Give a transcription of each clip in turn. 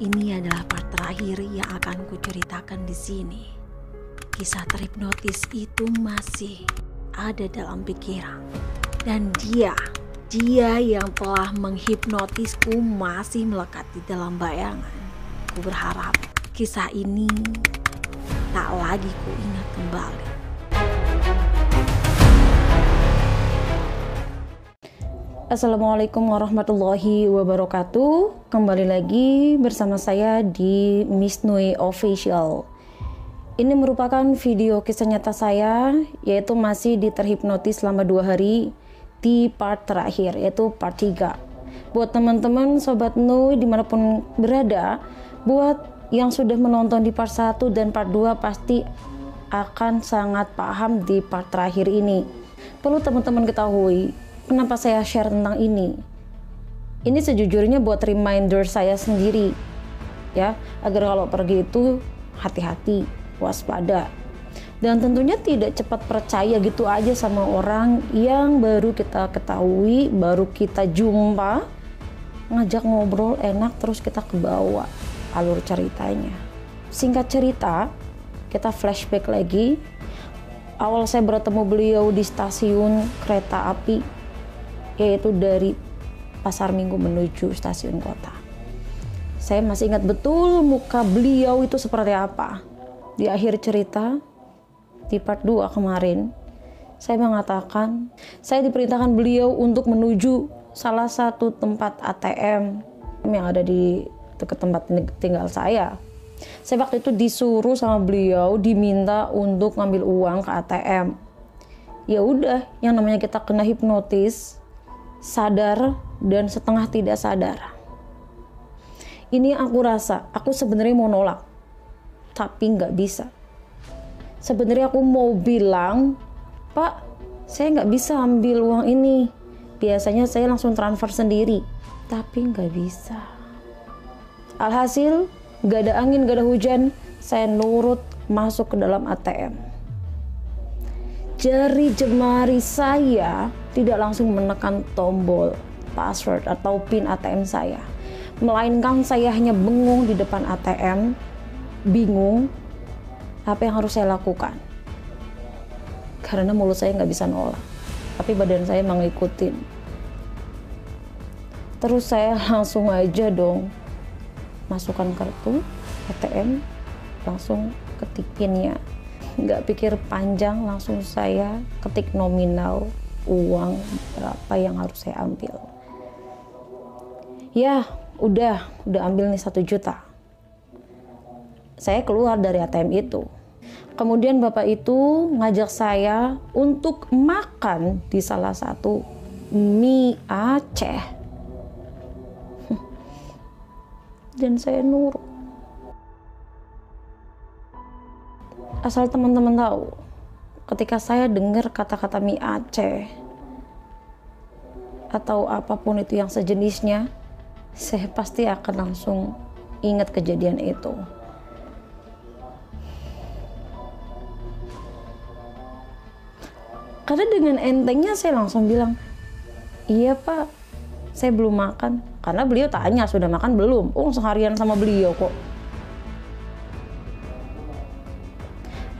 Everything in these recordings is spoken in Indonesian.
Ini adalah part terakhir yang akan kuceritakan di sini. Kisah terhipnotis itu masih ada dalam pikiran. Dan dia yang telah menghipnotisku masih melekat di dalam bayangan. Ku berharap kisah ini tak lagi ku ingat kembali. Assalamualaikum warahmatullahi wabarakatuh. Kembali lagi bersama saya di Miss Nui Official. Ini merupakan video kisah nyata saya, yaitu masih di terhipnotis selama 2 hari di part terakhir, yaitu part 3. Buat teman-teman Sobat Nui dimanapun berada, buat yang sudah menonton di part 1 dan part 2 pasti akan sangat paham di part terakhir ini. Perlu teman-teman ketahui, kenapa saya share tentang ini? Ini sejujurnya buat reminder saya sendiri, ya, agar kalau pergi itu hati-hati, waspada, dan tentunya tidak cepat percaya gitu aja sama orang yang baru kita ketahui, baru kita jumpa, ngajak ngobrol enak terus kita kebawa alur ceritanya. Singkat cerita, kita flashback lagi. Awal saya bertemu beliau di stasiun kereta api, yaitu dari Pasar Minggu menuju stasiun kota. Saya masih ingat betul muka beliau itu seperti apa. Di akhir cerita, di part 2 kemarin, saya mengatakan, saya diperintahkan beliau untuk menuju salah satu tempat ATM yang ada di dekat tempat tinggal saya. Saya waktu itu disuruh sama beliau, diminta untuk ngambil uang ke ATM. Ya udah, yang namanya kita kena hipnotis, sadar dan setengah tidak sadar. Ini aku rasa, aku sebenarnya mau nolak, tapi nggak bisa. Sebenarnya aku mau bilang, Pak, saya nggak bisa ambil uang ini. Biasanya saya langsung transfer sendiri, tapi nggak bisa. Alhasil, nggak ada angin, nggak ada hujan, saya nurut masuk ke dalam ATM. Jari jemari saya tidak langsung menekan tombol password atau PIN ATM saya, melainkan saya hanya bengong di depan ATM, bingung apa yang harus saya lakukan. Karena mulut saya nggak bisa nolak, tapi badan saya mengikutin. Terus saya langsung aja dong masukkan kartu ATM, langsung ketik PIN-nya. Nggak pikir panjang, langsung saya ketik nominal uang berapa yang harus saya ambil. Ya udah ambil nih 1 juta. Saya keluar dari ATM itu. Kemudian bapak itu ngajak saya untuk makan di salah satu mie Aceh. Dan saya nurut. Asal teman-teman tahu, ketika saya dengar kata-kata mie Aceh atau apapun itu yang sejenisnya, saya pasti akan langsung ingat kejadian itu. Karena dengan entengnya saya langsung bilang, iya Pak, saya belum makan. Karena beliau tanya, sudah makan belum? Oh, seharian sama beliau kok.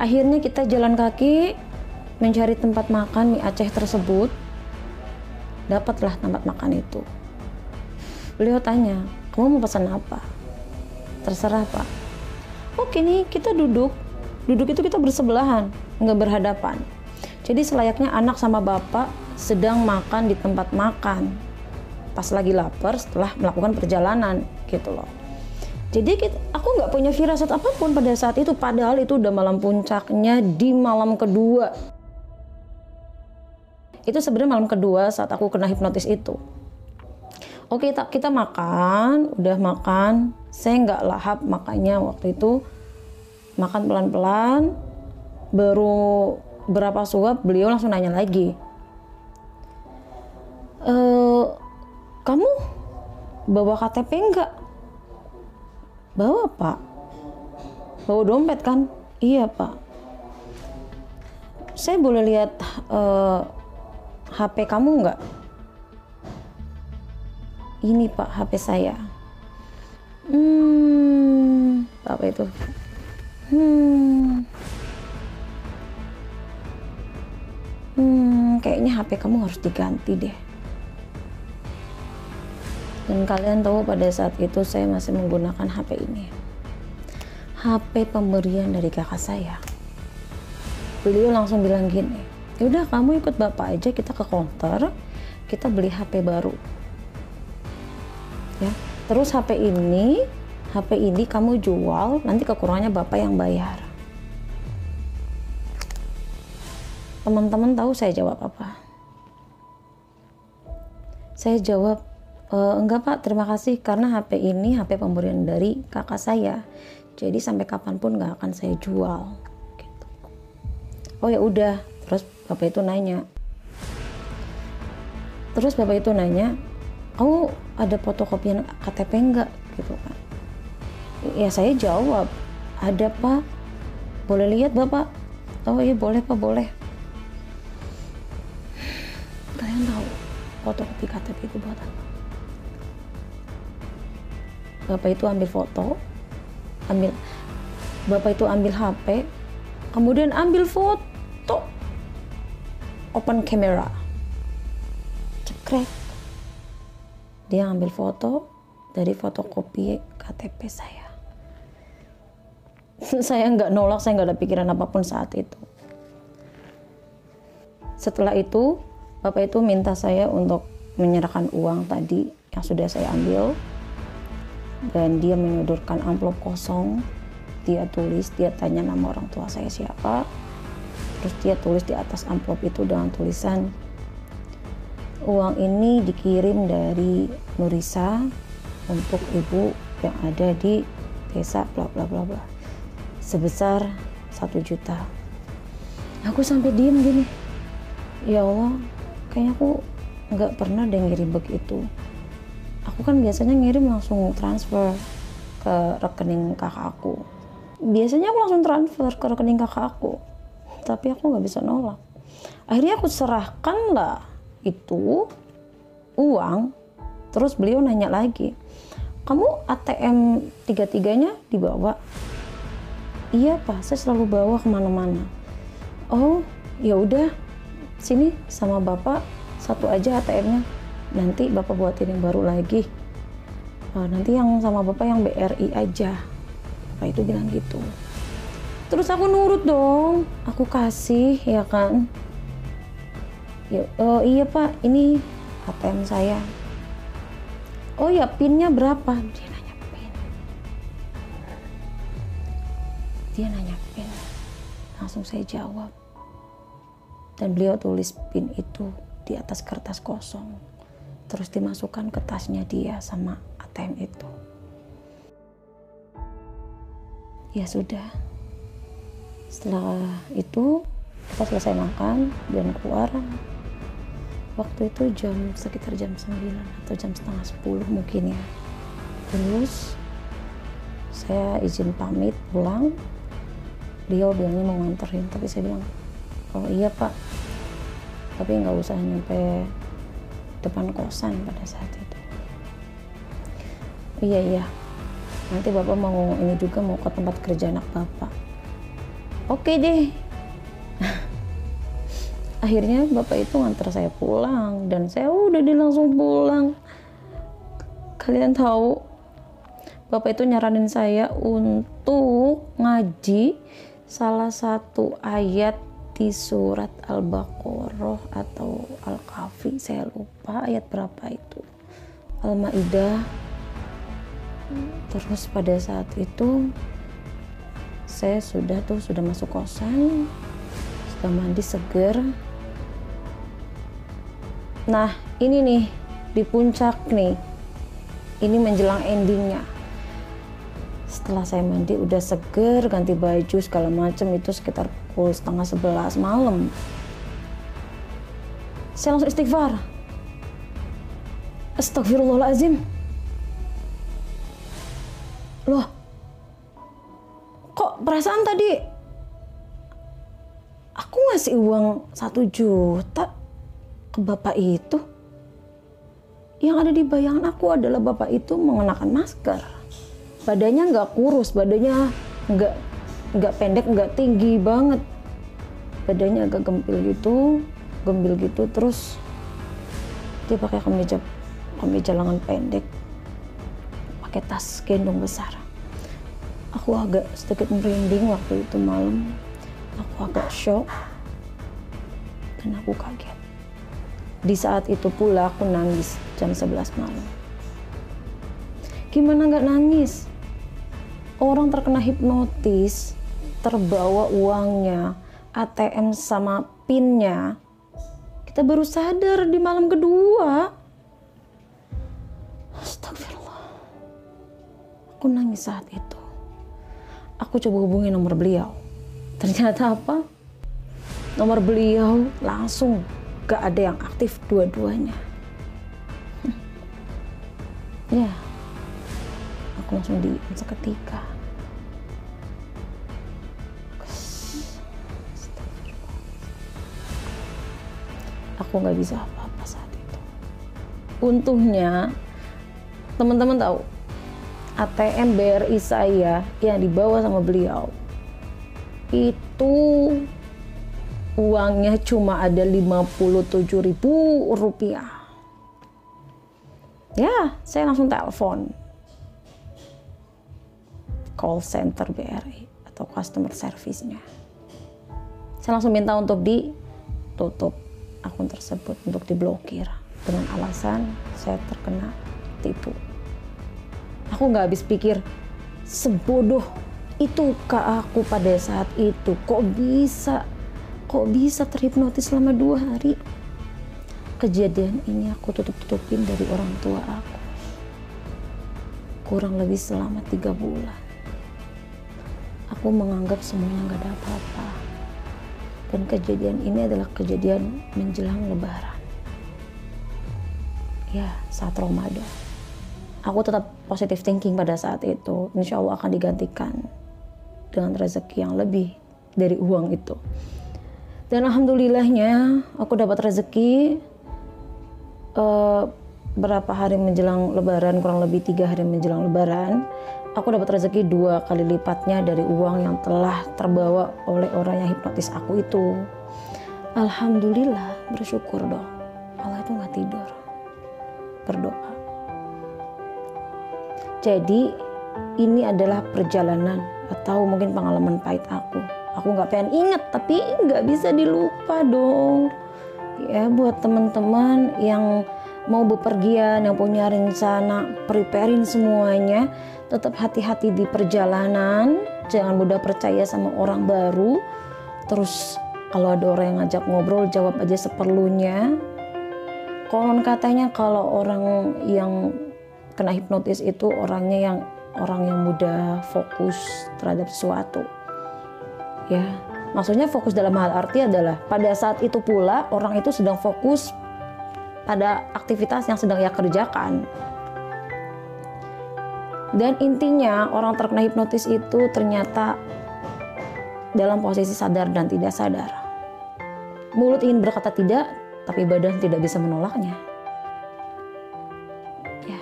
Akhirnya kita jalan kaki mencari tempat makan mie Aceh tersebut. Dapatlah tempat makan itu. Beliau tanya, kamu mau pesan apa? Terserah Pak. Oke nih, kita duduk. Duduk itu kita bersebelahan, nggak berhadapan. Jadi selayaknya anak sama bapak sedang makan di tempat makan. Pas lagi lapar setelah melakukan perjalanan gitu loh. Jadi aku nggak punya firasat apapun pada saat itu, padahal itu udah malam puncaknya di malam kedua. Itu sebenarnya malam kedua saat aku kena hipnotis itu. Oke, kita makan, udah makan. Saya nggak lahap makannya waktu itu. Makan pelan-pelan, baru berapa suap beliau langsung nanya lagi. Kamu bawa KTP nggak? Bawa Pak. Bawa dompet kan? Iya Pak. Saya boleh lihat HP kamu nggak? Ini Pak HP saya. apa itu, kayaknya HP kamu harus diganti deh. Dan kalian tahu pada saat itu saya masih menggunakan HP ini, HP pemberian dari kakak saya. Beliau langsung bilang gini, yaudah kamu ikut bapak aja, kita ke counter, kita beli HP baru ya. Terus HP ini kamu jual, nanti kekurangannya bapak yang bayar. Teman-teman tahu saya jawab apa? Saya jawab, enggak pak, terima kasih, karena HP ini HP pemberian dari kakak saya, jadi sampai kapanpun nggak akan saya jual gitu. Oh ya udah. Terus bapak itu nanya, kamu ada fotokopian KTP enggak gitu kan? Ya saya jawab, ada pak, boleh lihat bapak? Oh iya boleh pak, boleh. Kalian tahu fotokopi KTP itu buat apa? Bapak itu ambil foto, bapak itu ambil HP, kemudian ambil foto, open camera, cekrek, dia ambil foto dari fotokopi KTP saya. Saya nggak nolak, saya nggak ada pikiran apapun saat itu. Setelah itu bapak itu minta saya untuk menyerahkan uang tadi yang sudah saya ambil, dan dia menyodorkan amplop kosong. Dia tulis, dia tanya nama orang tua saya siapa, terus dia tulis di atas amplop itu dengan tulisan, uang ini dikirim dari Nurisa untuk ibu yang ada di desa bla bla bla bla, sebesar 1 juta. Aku sampai diem gini, ya Allah, kayaknya aku nggak pernah deh ngirim begitu. Aku kan biasanya ngirim langsung transfer ke rekening kakak aku. Biasanya aku langsung transfer ke rekening kakak aku, tapi aku nggak bisa nolak. Akhirnya aku serahkan lah itu uang. Terus beliau nanya lagi, kamu ATM 3-3-nya dibawa? Iya pak, saya selalu bawa kemana-mana. Oh ya udah, sini sama bapak satu aja ATM-nya, nanti bapak buatin yang baru lagi. Nanti yang sama bapak yang BRI aja, bapak itu bilang gitu. Terus aku nurut dong, aku kasih ya kan. Ya, oh iya pak, ini ATM saya. Oh ya, pinnya berapa? Dia nanya pin. Langsung saya jawab. Dan beliau tulis pin itu di atas kertas kosong, terus dimasukkan ke tasnya dia sama ATM itu. Ya sudah, setelah itu kita selesai makan dan keluar. Waktu itu sekitar jam 9 atau jam setengah 10 mungkin ya. Terus saya izin pamit pulang. Beliau bilangnya mau nganterin, tapi saya bilang, oh iya pak, tapi nggak usah nyampe depan kosan pada saat itu. Iya, nanti bapak mau ini juga, mau ke tempat kerja anak bapak. Oke deh. Akhirnya bapak itu nganter saya pulang, dan saya udah langsung pulang. Kalian tahu, bapak itu nyaranin saya untuk ngaji salah satu ayat di surat Al-Baqarah atau Al-Kahfi, saya lupa ayat berapa itu, Al-Maidah. Terus pada saat itu saya sudah masuk kosan, sudah mandi seger. Nah ini nih di puncak nih, ini menjelang endingnya. Setelah saya mandi udah seger, ganti baju segala macam, itu sekitar pukul 10:30 malam. Saya langsung istighfar. Astagfirullahaladzim. Loh, kok perasaan tadi aku ngasih uang 1 juta ke bapak itu? Yang ada di bayangan aku adalah bapak itu mengenakan masker. badannya nggak kurus, badannya nggak pendek, nggak tinggi banget, badannya agak gembel gitu, terus dia pakai kemeja lengan pendek, pakai tas gendong besar. Aku agak sedikit merinding waktu itu malam, aku agak shock dan aku kaget. Di saat itu pula aku nangis jam 11 malam. Gimana nggak nangis? Orang terkena hipnotis, terbawa uangnya, ATM sama PIN-nya. Kita baru sadar di malam kedua. Astagfirullah. Aku nangis saat itu. Aku coba hubungi nomor beliau. Ternyata apa? Nomor beliau langsung gak ada yang aktif dua-duanya. Ya, aku langsung diam seketika. Aku nggak bisa apa-apa saat itu. Untungnya teman-teman tahu ATM BRI saya yang dibawa sama beliau itu uangnya cuma ada 57.000 rupiah. Ya, saya langsung telepon call center BRI atau customer service-nya. Saya langsung minta untuk ditutup akun tersebut, untuk diblokir dengan alasan saya terkena tipu. Aku nggak habis pikir, sebodoh itukah aku pada saat itu? Kok bisa terhipnotis selama 2 hari? Kejadian ini aku tutup-tutupin dari orang tua aku kurang lebih selama 3 bulan. Aku menganggap semuanya nggak ada apa-apa. Dan kejadian ini adalah kejadian menjelang Lebaran. Ya, saat Ramadan. Aku tetap positive thinking pada saat itu. Insya Allah akan digantikan dengan rezeki yang lebih dari uang itu. Dan alhamdulillahnya aku dapat rezeki berapa hari menjelang Lebaran, kurang lebih 3 hari menjelang Lebaran. Aku dapat rezeki 2 kali lipatnya dari uang yang telah terbawa oleh orang yang hipnotis aku itu. Alhamdulillah, bersyukur dong. Allah itu nggak tidur, berdoa. Jadi ini adalah perjalanan atau mungkin pengalaman pahit aku. Aku nggak pengen inget, tapi nggak bisa dilupa dong. Ya, buat teman-teman yang mau bepergian, yang punya rencana, preparein semuanya. Tetap hati-hati di perjalanan, jangan mudah percaya sama orang baru. Terus kalau ada orang yang ngajak ngobrol, jawab aja seperlunya. Konon katanya kalau orang yang kena hipnotis itu orang yang mudah fokus terhadap sesuatu. Ya, maksudnya fokus dalam hal arti adalah pada saat itu pula orang itu sedang fokus pada aktivitas yang sedang ia kerjakan. Dan intinya orang terkena hipnotis itu ternyata dalam posisi sadar dan tidak sadar. Mulut ingin berkata tidak, tapi badan tidak bisa menolaknya. Ya,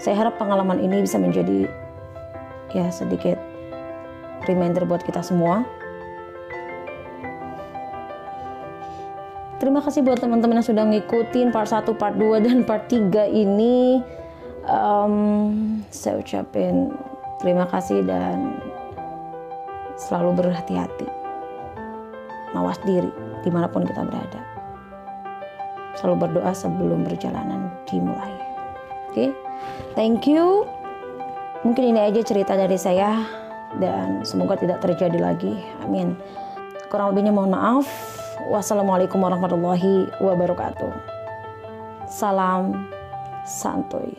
saya harap pengalaman ini bisa menjadi ya sedikit reminder buat kita semua. Terima kasih buat teman-teman yang sudah ngikutin part 1, part 2, dan part 3 ini. Saya ucapin terima kasih dan selalu berhati-hati, mawas diri dimanapun kita berada, selalu berdoa sebelum perjalanan dimulai. Oke, thank you. Mungkin ini aja cerita dari saya dan semoga tidak terjadi lagi, amin. Kurang lebihnya mohon maaf. Wassalamualaikum warahmatullahi wabarakatuh. Salam santuy.